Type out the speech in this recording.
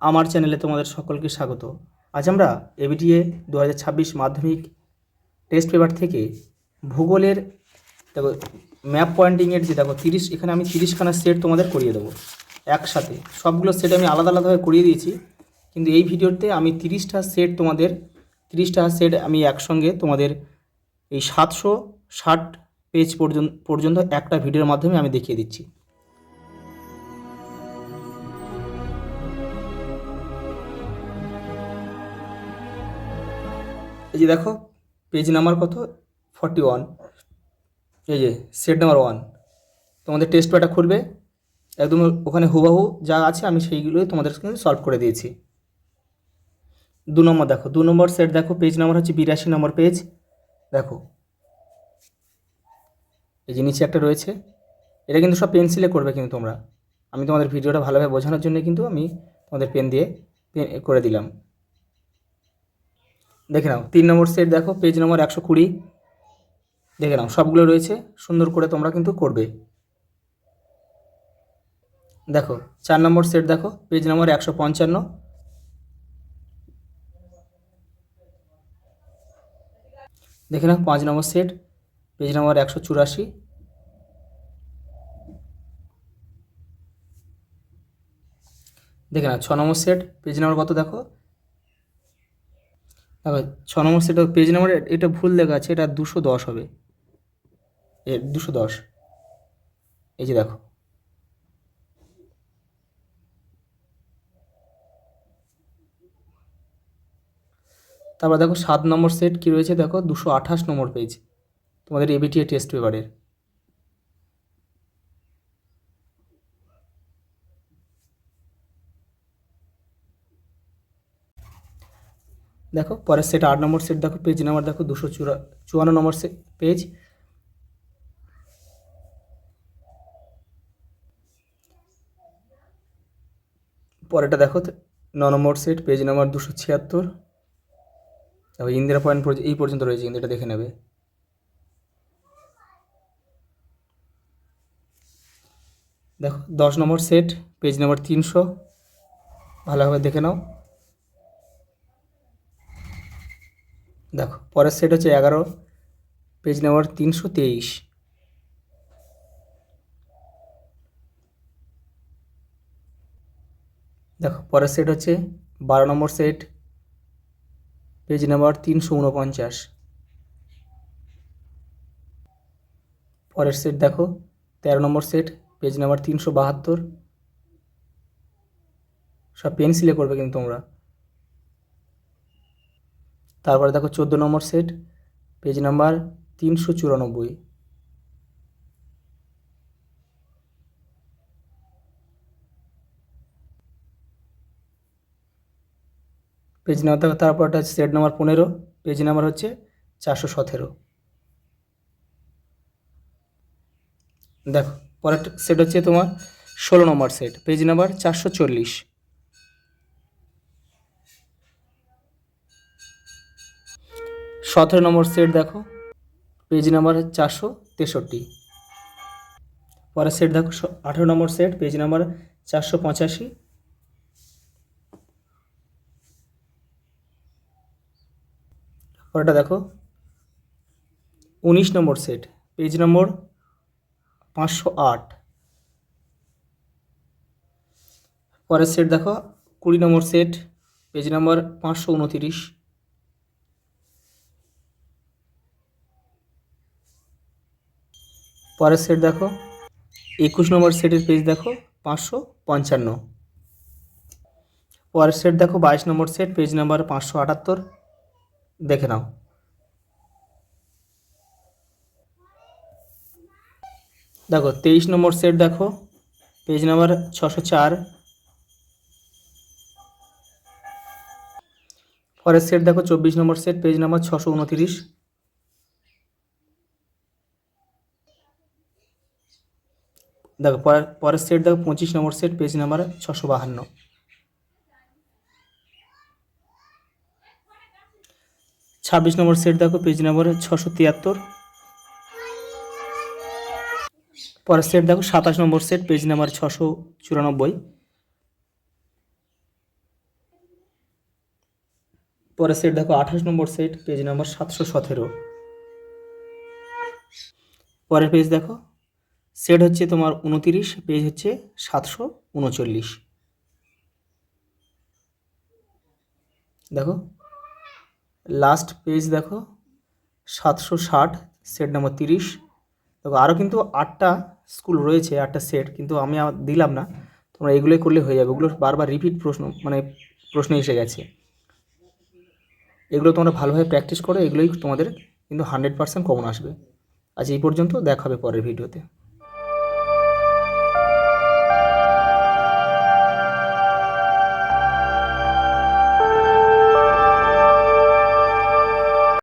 আমার চ্যানেলে তোমাদের সকলকে স্বাগত। আজ আমরা এবিটিএ 2026 মাধ্যমিক টেস্ট পেপার থেকে ভূগোলের দেখো ম্যাপ পয়েন্টিংয়ের যে দেখো 30, এখানে আমি 30খানা সেট তোমাদের করিয়ে দেবো একসাথে। সবগুলো সেট আমি আলাদা আলাদাভাবে করিয়ে দিয়েছি, কিন্তু এই ভিডিওতে আমি 30টা সেট আমি একসঙ্গে তোমাদের এই 760 পেজ পর্যন্ত একটা ভিডিওর মাধ্যমে আমি দেখিয়ে দিচ্ছি। এই যে দেখো পেজ নাম্বার কত 41, এই যে সেট নাম্বার 1। তোমাদের টেস্ট পেপারটা খুলবে, একদম ওখানে হুবাহু যা আছে আমি সেইগুলোই তোমাদের সঙ্গে সলভ করে দিয়েছি। 2 নম্বর দেখো, 2 নম্বর সেট দেখো, পেজ নাম্বার হচ্ছে 82 নম্বর পেজ। দেখো এই যে নিচে একটা রয়েছে, এটা কিন্তু সব পেন্সিলে করবে কিন্তু তোমরা। আমি তোমাদের ভিডিওটা ভালোভাবে বোঝানোর জন্য কিন্তু আমি তোমাদের পেন দিয়ে করে দিলাম। দেখে নাও 3 নম্বর সেট দেখো, পেজ নম্বর 120। দেখে নাও সবগুলো রয়েছে, সুন্দর করে তোমরা কিন্তু করবে। দেখো 4 নম্বর সেট দেখো, পেজ নম্বর 155। দেখে নাও 5 নম্বর সেট, পেজ নম্বর 184। দেখে নাও 6 নম্বর সেট, পেজ নম্বর কত দেখো, 6 নম্বর সেট পেজ নম্বর, এটা ভুল লেখা আছে, এটা 210 হবে, 210। এই যে দেখো তারপর দেখো 7 নম্বর সেট কি রয়েছে দেখো, 228 নম্বর পেজ তোমাদের এবিটিএ টেস্ট পেপারের। দেখো পরের সেট 8 নম্বর সেট দেখো, পেজ নাম্বার দেখো 254 নম্বর পেজ। পরেরটা দেখো 9 নম্বর সেট, পেজ নাম্বার 276। দেখো ইন্দিরা পয়েন্ট এই পর্যন্ত রয়েছে, কিন্তু এটা দেখে নেবে। দেখো 10 নম্বর সেট, পেজ নাম্বার 300, ভালোভাবে দেখে নাও। দেখো পরের সেট হচ্ছে 11, পেজ নাম্বার 323। দেখো পরের সেট হচ্ছে 12 নম্বর সেট, পেজ নাম্বার 349। পরের সেট দেখো 13 নম্বর সেট, পেজ নাম্বার 372। সব পেন্সিলে করবে কিন্তু তোমরা। তারপরে দেখো 14 number set, page number 394। Page number দেখো, তারপরটা হচ্ছে সেট নাম্বার 15, পেজ নাম্বার হচ্ছে 417। দেখো পরের সেট হচ্ছে তোমার 16 নম্বর সেট, পেজ নাম্বার 440। 17 নম্বর সেট দেখো, পেজ নাম্বার 463। পরের সেট দেখো 18 নম্বর সেট, পেজ নাম্বার 485। পরেরটা দেখো 19 নম্বর সেট, পেজ নম্বর 508। পরের সেট দেখো 20 নম্বর সেট, পেজ নাম্বার 529। পরের সেট দেখো 21 নম্বর সেটের পেজ দেখো 555। পরের সেট দেখো 22 নম্বর সেট, পেজ নাম্বার 578। দেখে নাও। দেখো 23 নম্বর সেট দেখো, পেজ নাম্বার 604। পরের সেট দেখো 24 নম্বর সেট, পেজ নাম্বার 629। দেখো পরের সেট দেখো 25 নম্বর সেট, পেজ নাম্বার 652। 26 নম্বর সেট দেখো, পেজ নাম্বার 673। পরের সেট দেখো 27 নম্বর সেট, পেজ নাম্বার 694। পরের সেট দেখো 28 নম্বর সেট, পেজ নাম্বার 717। পরের পেজ দেখো, সেট হচ্ছে তোমার 29, পেজ হচ্ছে 739। দেখো লাস্ট পেজ দেখো 760, সেট নাম্বার 30। দেখো আরও কিন্তু 8টা স্কুল রয়েছে, 8টা সেট, কিন্তু আমি দিলাম না, তোমরা এগুলোই করলে হয়ে যাবে। ওগুলো বারবার রিপিট প্রশ্ন, মানে প্রশ্ন এসে গেছে, এগুলো তোমরা ভালোভাবে প্র্যাকটিস করো, এগুলোই তোমাদের কিন্তু 100% কমন আসবে। আজ এই পর্যন্ত, দেখা হবে পরের ভিডিওতে।